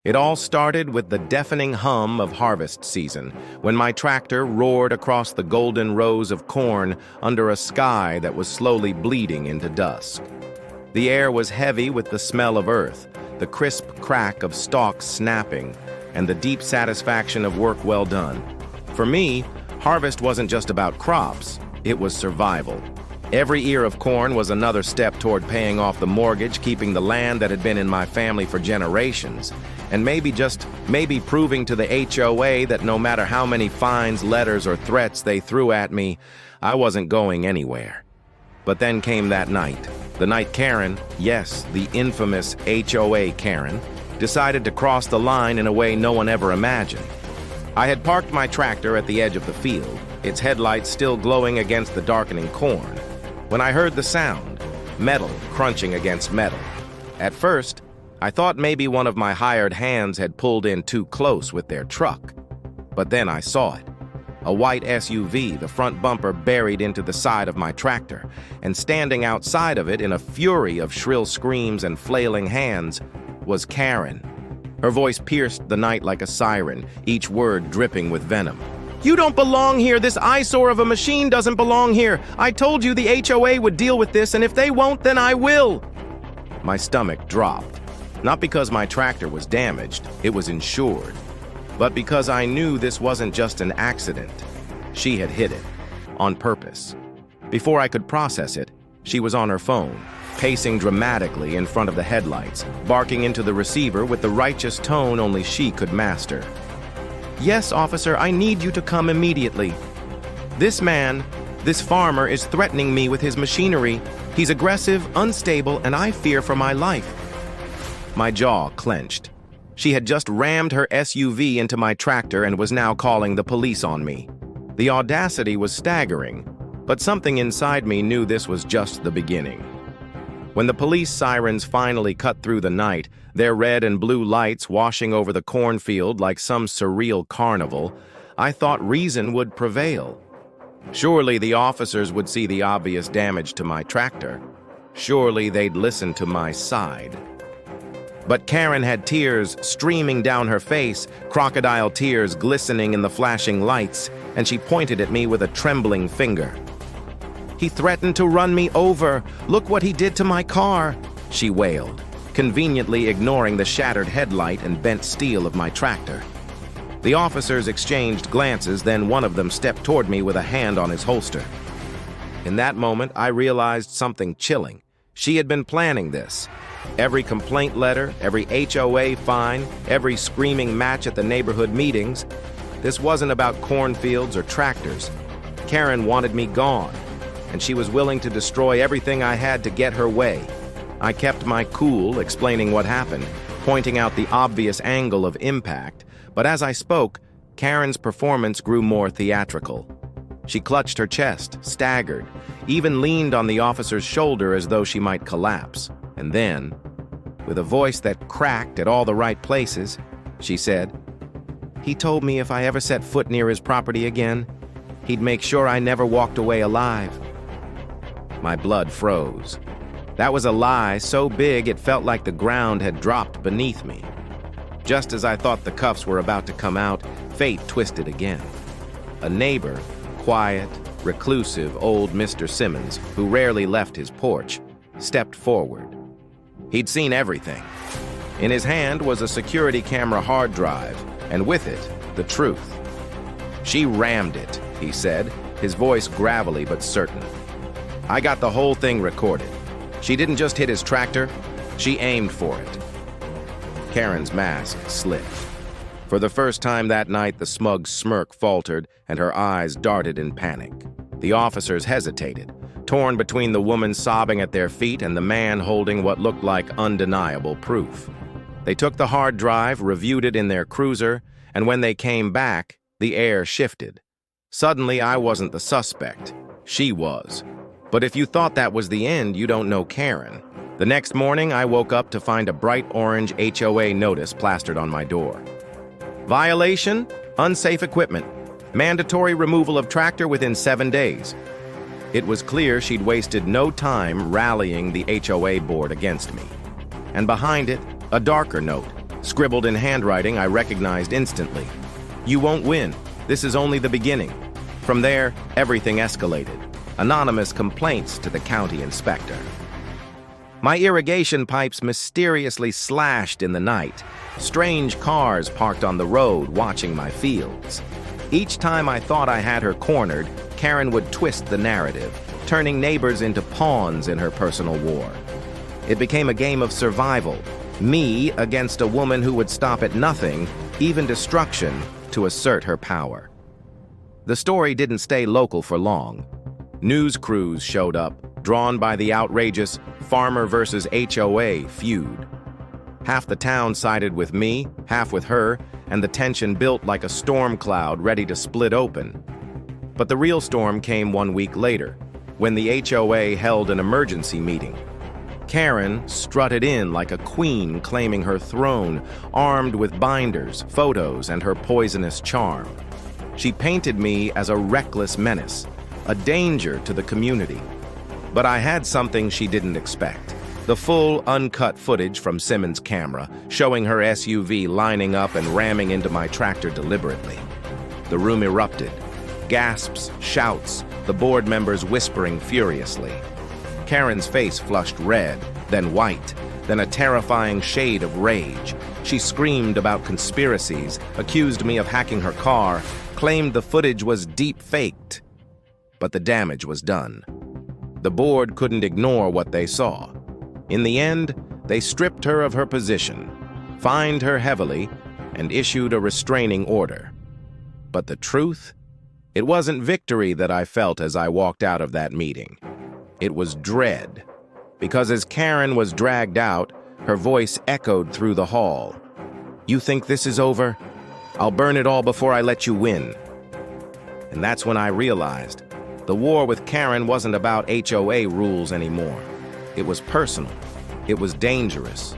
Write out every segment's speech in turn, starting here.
It all started with the deafening hum of harvest season, when my tractor roared across the golden rows of corn under a sky that was slowly bleeding into dusk. The air was heavy with the smell of earth, the crisp crack of stalks snapping, and the deep satisfaction of work well done. For me, harvest wasn't just about crops, it was survival. Every ear of corn was another step toward paying off the mortgage, keeping the land that had been in my family for generations, and maybe proving to the HOA that no matter how many fines, letters, or threats they threw at me, I wasn't going anywhere. But then came that night. The night Karen, yes, the infamous HOA Karen, decided to cross the line in a way no one ever imagined. I had parked my tractor at the edge of the field, its headlights still glowing against the darkening corn, when I heard the sound, metal crunching against metal. At first, I thought maybe one of my hired hands had pulled in too close with their truck. But then I saw it. A white SUV, the front bumper buried into the side of my tractor, and standing outside of it in a fury of shrill screams and flailing hands was Karen. Her voice pierced the night like a siren, each word dripping with venom. "You don't belong here! This eyesore of a machine doesn't belong here! I told you the HOA would deal with this, and if they won't, then I will!" My stomach dropped. Not because my tractor was damaged, it was insured, but because I knew this wasn't just an accident. She had hit it, on purpose. Before I could process it, she was on her phone, pacing dramatically in front of the headlights, barking into the receiver with the righteous tone only she could master. "Yes, officer, I need you to come immediately. This farmer is threatening me with his machinery. He's aggressive, unstable, and I fear for my life." My jaw clenched. She had just rammed her SUV into my tractor and was now calling the police on me. The audacity was staggering, but something inside me knew this was just the beginning. When the police sirens finally cut through the night, their red and blue lights washing over the cornfield like some surreal carnival, I thought reason would prevail. Surely the officers would see the obvious damage to my tractor. Surely they'd listen to my side. But Karen had tears streaming down her face, crocodile tears glistening in the flashing lights, and she pointed at me with a trembling finger. "He threatened to run me over. Look what he did to my car," she wailed, conveniently ignoring the shattered headlight and bent steel of my tractor. The officers exchanged glances, then one of them stepped toward me with a hand on his holster. In that moment, I realized something chilling. She had been planning this. Every complaint letter, every HOA fine, every screaming match at the neighborhood meetings. This wasn't about cornfields or tractors. Karen wanted me gone, and she was willing to destroy everything I had to get her way. I kept my cool, explaining what happened, pointing out the obvious angle of impact, but as I spoke, Karen's performance grew more theatrical. She clutched her chest, staggered, even leaned on the officer's shoulder as though she might collapse. And then, with a voice that cracked at all the right places, she said, "He told me if I ever set foot near his property again, he'd make sure I never walked away alive." My blood froze. That was a lie so big it felt like the ground had dropped beneath me. Just as I thought the cuffs were about to come out, fate twisted again. A neighbor, quiet, reclusive old Mr. Simmons, who rarely left his porch, stepped forward. He'd seen everything. In his hand was a security camera hard drive, and with it, the truth. "She rammed it," he said, his voice gravelly but certain. "I got the whole thing recorded. She didn't just hit his tractor, she aimed for it." Karen's mask slipped. For the first time that night, the smug smirk faltered, and her eyes darted in panic. The officers hesitated, torn between the woman sobbing at their feet and the man holding what looked like undeniable proof. They took the hard drive, reviewed it in their cruiser, and when they came back, the air shifted. Suddenly, I wasn't the suspect. She was. But if you thought that was the end, you don't know Karen. The next morning, I woke up to find a bright orange HOA notice plastered on my door. Violation, unsafe equipment, mandatory removal of tractor within 7 days. It was clear she'd wasted no time rallying the HOA board against me. And behind it, a darker note, Scribbled in handwriting I recognized instantly. "You won't win. This is only the beginning." From there, everything escalated. Anonymous complaints to the county inspector. My irrigation pipes mysteriously slashed in the night. Strange cars parked on the road watching my fields. Each time I thought I had her cornered, Karen would twist the narrative, turning neighbors into pawns in her personal war. It became a game of survival, me against a woman who would stop at nothing, even destruction, to assert her power. The story didn't stay local for long. News crews showed up, drawn by the outrageous farmer versus HOA feud. Half the town sided with me, half with her, and the tension built like a storm cloud ready to split open. But the real storm came 1 week later, when the HOA held an emergency meeting. Karen strutted in like a queen claiming her throne, armed with binders, photos, and her poisonous charm. She painted me as a reckless menace, a danger to the community. But I had something she didn't expect. The full, uncut footage from Simmons' camera, showing her SUV lining up and ramming into my tractor deliberately. The room erupted. Gasps, shouts, the board members whispering furiously. Karen's face flushed red, then white, then a terrifying shade of rage. She screamed about conspiracies, accused me of hacking her car, claimed the footage was deep-faked. But the damage was done. The board couldn't ignore what they saw. In the end, they stripped her of her position, fined her heavily, and issued a restraining order. But the truth? It wasn't victory that I felt as I walked out of that meeting. It was dread. Because as Karen was dragged out, her voice echoed through the hall. "You think this is over? I'll burn it all before I let you win." And that's when I realized the war with Karen wasn't about HOA rules anymore. It was personal, it was dangerous,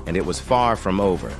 and it was far from over.